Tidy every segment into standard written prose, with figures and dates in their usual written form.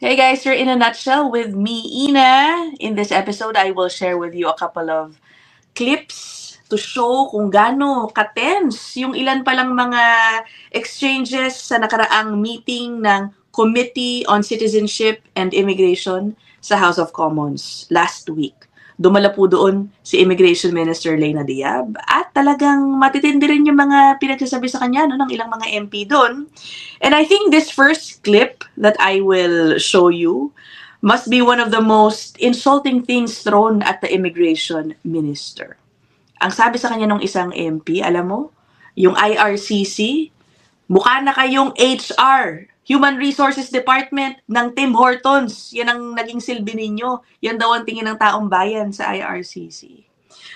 Hey guys, you're in a nutshell with me, Ina. In this episode, I will share with you a couple of clips to show kung gaano ka-tense yung ilan palang mga exchanges sa nakaraang meeting ng Committee on Citizenship and Immigration sa House of Commons last week. Dumala po doon si Immigration Minister Leyna Diab at talagang matitindi rin yung mga pinagsasabi sa kanya ng ilang mga MP doon. And I think this first clip that I will show you must be one of the most insulting things thrown at the Immigration Minister. Ang sabi sa kanya ng isang MP, alam mo, yung IRCC, mukha na kayong HR, Human Resources Department ng Tim Hortons. Yan ang naging silbi ninyo. Yan daw ang tingin ng taong bayan sa IRCC.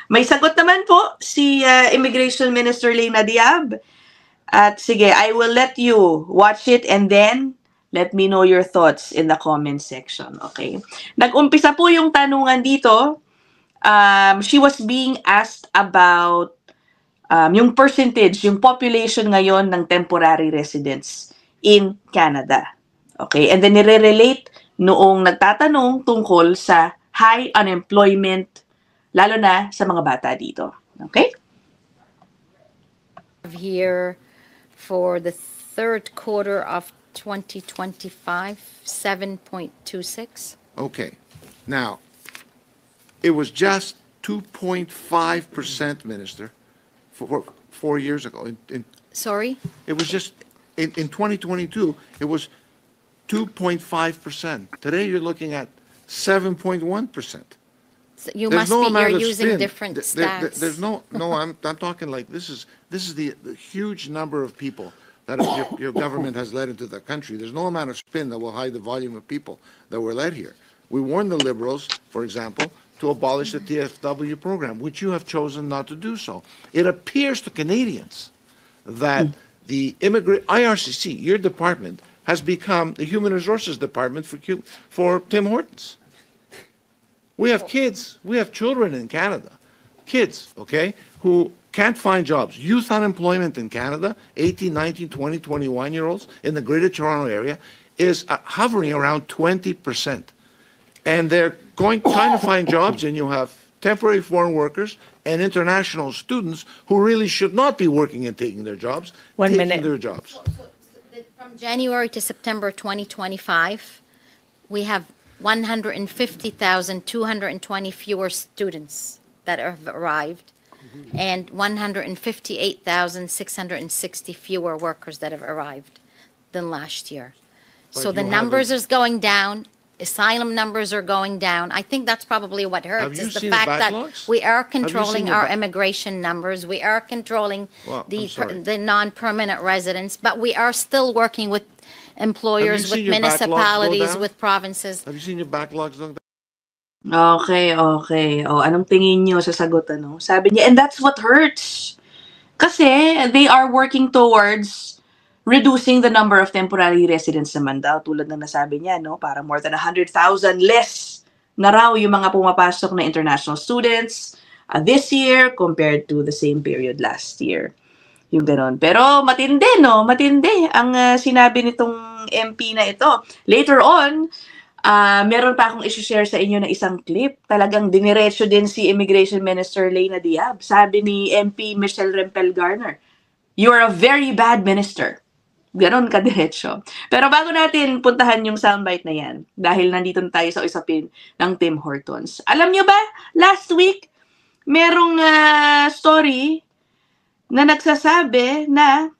May sagot naman po si Immigration Minister Leyna Diab. At sige, I will let you watch it and then let me know your thoughts in the comment section. Okay? Nag-umpisa po yung tanungan dito. She was being asked about yung percentage, yung population ngayon ng temporary residents in Canada. Okay? And then nire-relate noong nagtatanong tungkol sa high unemployment, lalo na sa mga bata dito. Okay? Here for the third quarter of 2025, 7.26. Okay. Now, it was just 2.5%, Minister, for 4 years ago. Sorry? It was just, in 2022, it was 2.5%. Today, you're looking at 7.1%. You must be, you're using different stats. There's no, I'm talking like this is the huge number of people that your government has led into the country. There's no amount of spin that will hide the volume of people that were led here. We warned the Liberals, for example, to abolish the TFW program, which you have chosen not to do so. It appears to Canadians that the IRCC, your department, has become the Human Resources Department for Tim Hortons. We have kids, we have children in Canada, kids, okay, who can't find jobs. Youth unemployment in Canada, 18, 19, 20, 21-year-olds in the Greater Toronto area is hovering around 20%. And they're trying to find jobs, and you have temporary foreign workers and international students who really should not be working and taking their jobs, their jobs. From January to September 2025, we have 150,220 fewer students that have arrived, and 158,660 fewer workers that have arrived than last year. So the numbers is going down. Asylum numbers are going down. I think that's probably what hurts, is the fact that we are controlling our immigration numbers. We are controlling the non-permanent residents, but we are still working with employers, with municipalities, with provinces. Have you seen your backlogs? Okay. Anong tingin nyo sa sagot, ano? Sabi niya, and that's what hurts. Kasi they are working towards reducing the number of temporary residents naman daw, tulad ng nasabi niya, no? Para more than 100,000 less na raw yung mga pumapasok na international students this year compared to the same period last year. Yung ganon. Pero matindi, no? Matindi ang sinabi nitong MP na ito. Later on, meron pa akong isi-share sa inyo na isang clip. Talagang diniretso din si Immigration Minister Leyna Diab. Sabi ni MP Michelle Rempel Garner, "You're a very bad minister." Ganon kadiretso. Pero bago natin puntahan yung soundbite na yan, dahil nandito na tayo sa usapin ng Tim Hortons. Alam nyo ba, last week, merong story na nagsasabi na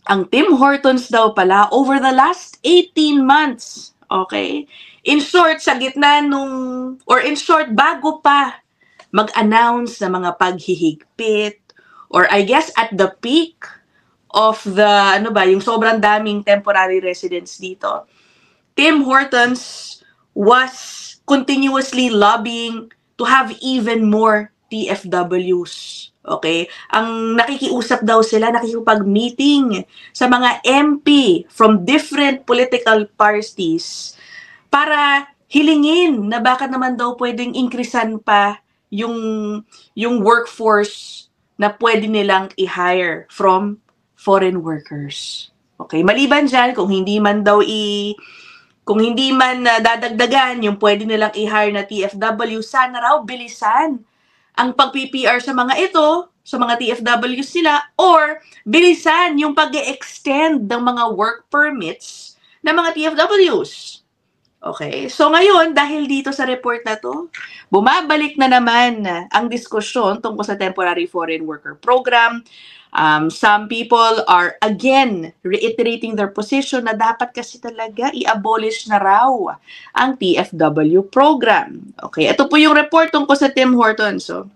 ang Tim Hortons daw pala over the last 18 months, okay? In short, sa gitna bago pa mag-announce ng mga paghihigpit, or I guess at the peak of the, yung sobrang daming temporary residents dito, Tim Hortons was continuously lobbying to have even more TFWs. Okay? Ang nakikiusap daw sila, nakikipag-meeting sa mga MP from different political parties para hilingin na baka naman daw pwedeng increasean pa yung workforce na pwede nilang i-hire from foreign workers. Okay, maliban dyan, kung Kung hindi man dadagdagan yung pwede nilang i-hire na TFW, sana raw bilisan ang pag-PPR sa mga ito, sa mga TFWs nila, or bilisan yung pag-extend ng mga work permits ng mga TFWs. Okay, so ngayon, dahil dito sa report na to, bumabalik na naman ang diskusyon tungkol sa Temporary Foreign Worker Program. Some people are again reiterating their position na dapat kasi talaga i-abolish na raw ang TFW program. Okay, ito po yung report tungkol sa Tim Hortons. So,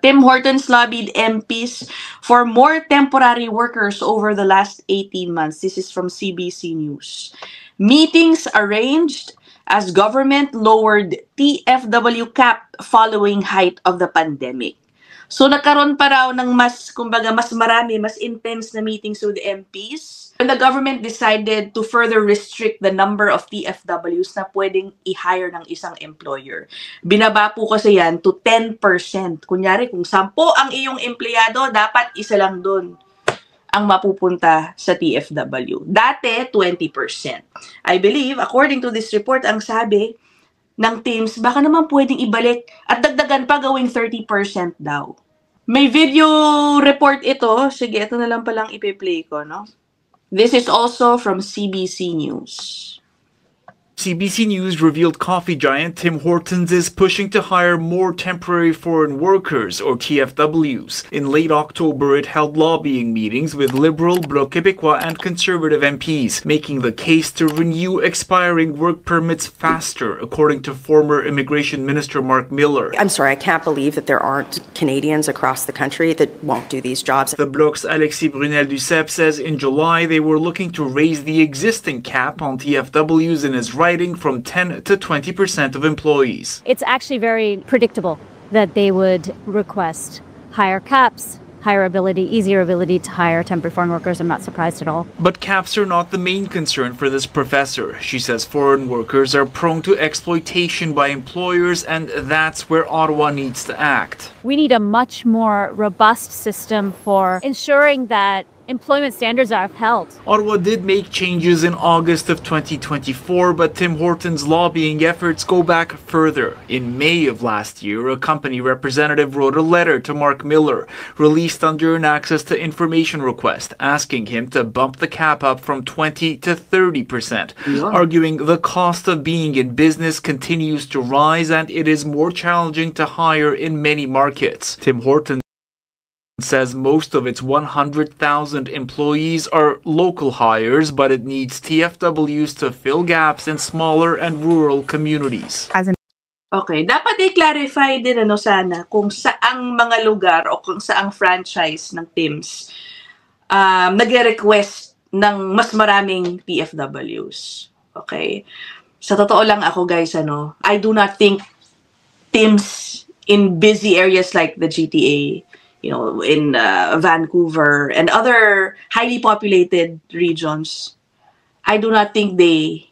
Tim Hortons lobbied MPs for more temporary workers over the last 18 months. This is from CBC News. Meetings arranged as government lowered TFW cap following height of the pandemic. So nagkaroon pa raw ng mas marami, mas intense na meetings with MPs. And the government decided to further restrict the number of TFWs na pwedeng i-hire ng isang employer. Binaba po kasi yan to 10%. Kunyari, kung 10 ang iyong empleyado, dapat isa lang doon ang mapupunta sa TFW. Dati, 20%. I believe, according to this report, ang sabi ng teams, baka naman pwedeng ibalik at dagdagan pa gawing 30% daw. May video report ito. Sige, ito na lang palang ipi-play ko, no? This is also from CBC News. CBC News revealed coffee giant Tim Hortons is pushing to hire more temporary foreign workers, or TFWs. In late October, it held lobbying meetings with Liberal, Bloc Québécois, and Conservative MPs, making the case to renew expiring work permits faster, according to former Immigration Minister Mark Miller. I'm sorry, I can't believe that there aren't Canadians across the country that won't do these jobs. The Bloc's Alexis Brunel-Duceppe says in July they were looking to raise the existing cap on TFWs in his writing from 10 to 20% of employees. It's actually very predictable that they would request higher caps, easier ability to hire temporary foreign workers. I'm not surprised at all. But caps are not the main concern for this professor. She says foreign workers are prone to exploitation by employers, and that's where Ottawa needs to act. We need a much more robust system for ensuring that employment standards are upheld. Ottawa did make changes in August of 2024, but Tim Hortons' lobbying efforts go back further. In May of last year, a company representative wrote a letter to Mark Miller, released under an access to information request, asking him to bump the cap up from 20 to 30%, arguing the cost of being in business continues to rise and it is more challenging to hire in many markets. Tim Hortons says most of its 100,000 employees are local hires, but it needs TFWs to fill gaps in smaller and rural communities. Okay, dapat i-clarify din sana kung saang mga lugar o kung saang franchise ng teams nagre-request ng mas maraming TFWs. Okay? Sa totoo lang ako guys, I do not think teams in busy areas like the GTA, in Vancouver and other highly populated regions, I do not think they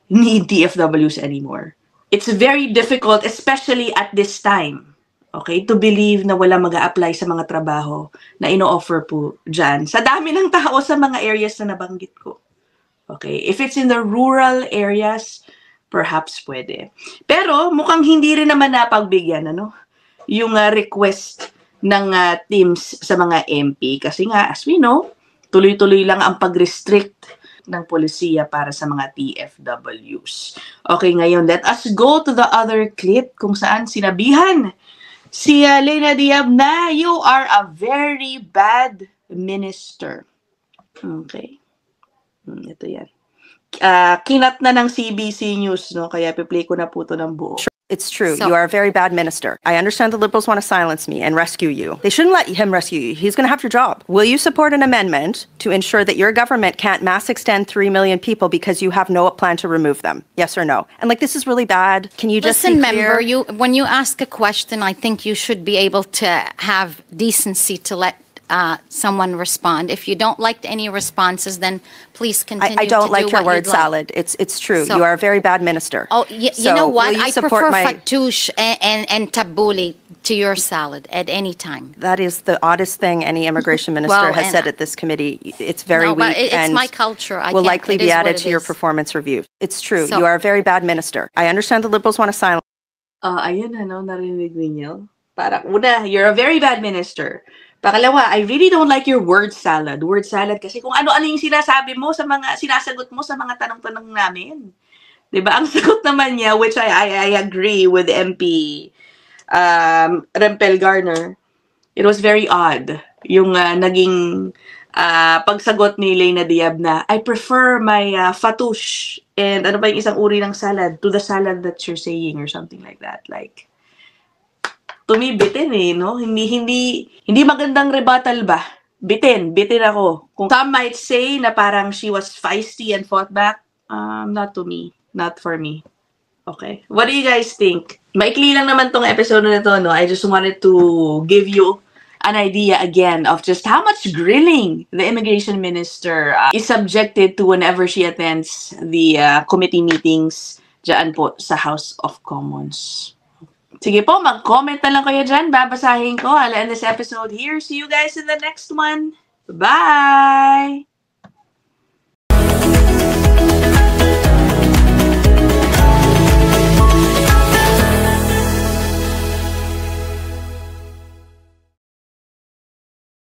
need TFWs anymore. It's very difficult, especially at this time, okay, to believe na wala mag-a-apply sa mga trabaho na ino-offer po dyan. Sa dami ng tao sa mga areas na nabanggit ko. Okay, if it's in the rural areas, perhaps pwede. Pero mukhang hindi rin naman napagbigyan, yung request ng teams sa mga MP. Kasi nga, as we know, tuloy-tuloy lang ang pag-restrict ng polisiya para sa mga TFWs. Okay, ngayon, let us go to the other clip kung saan sinabihan si Leyna Diab na you are a very bad minister. Okay. Ito yan. Kinat na ng CBC News, kaya piplay ko na po ito ng buo. It's true. You are a very bad minister. I understand the Liberals want to silence me and rescue you. They shouldn't let him rescue you. He's going to have your job. Will you support an amendment to ensure that your government can't mass extend 3 million people because you have no plan to remove them? Yes or no? And this is really bad. Can you just listen, member? When you ask a question, I think you should be able to have decency to let someone respond. If you don't like any responses, then please continue I don't to like do your what word you'd like. salad. It's true. So- You are a very bad minister. Oh, you So, know what? will you I support prefer my- fattoush and tabbouleh to your salad at any time. That is the oddest thing any immigration minister Well, has and- said at this committee. It's very No, but weak it's and my culture. I will can't- likely it be is what added it to your is. performance review. It's true. So- You are a very bad minister. I understand the Liberals want to silence. Ayun, narinig ninyo? Parang, una, you're a very bad minister. Pangalawa, I really don't like your word salad. Word salad kasi kung ano-ano yung sinasabi mo sa mga, sinasagot mo sa mga tanong-tanong namin. Diba? Ang sagot naman niya, which I agree with MP Rempel Garner, it was very odd. Yung naging pagsagot ni Leyna Diab na, I prefer my fattoush and ano ba yung isang uri ng salad to the salad that you're saying or something like that. Like, to me, bitin no? Hindi magandang rebuttal ba? Bitin ako. Kung some might say na parang she was feisty and fought back, not to me. Not for me. Okay. What do you guys think? Maikli lang naman tong episode na to, no? I just wanted to give you an idea again of just how much grilling the immigration minister is subjected to whenever she attends the committee meetings dyan po sa House of Commons. Sige po, mag-comment na lang kayo dyan. Babasahin ko. I'll end this episode here. See you guys in the next one. Bye!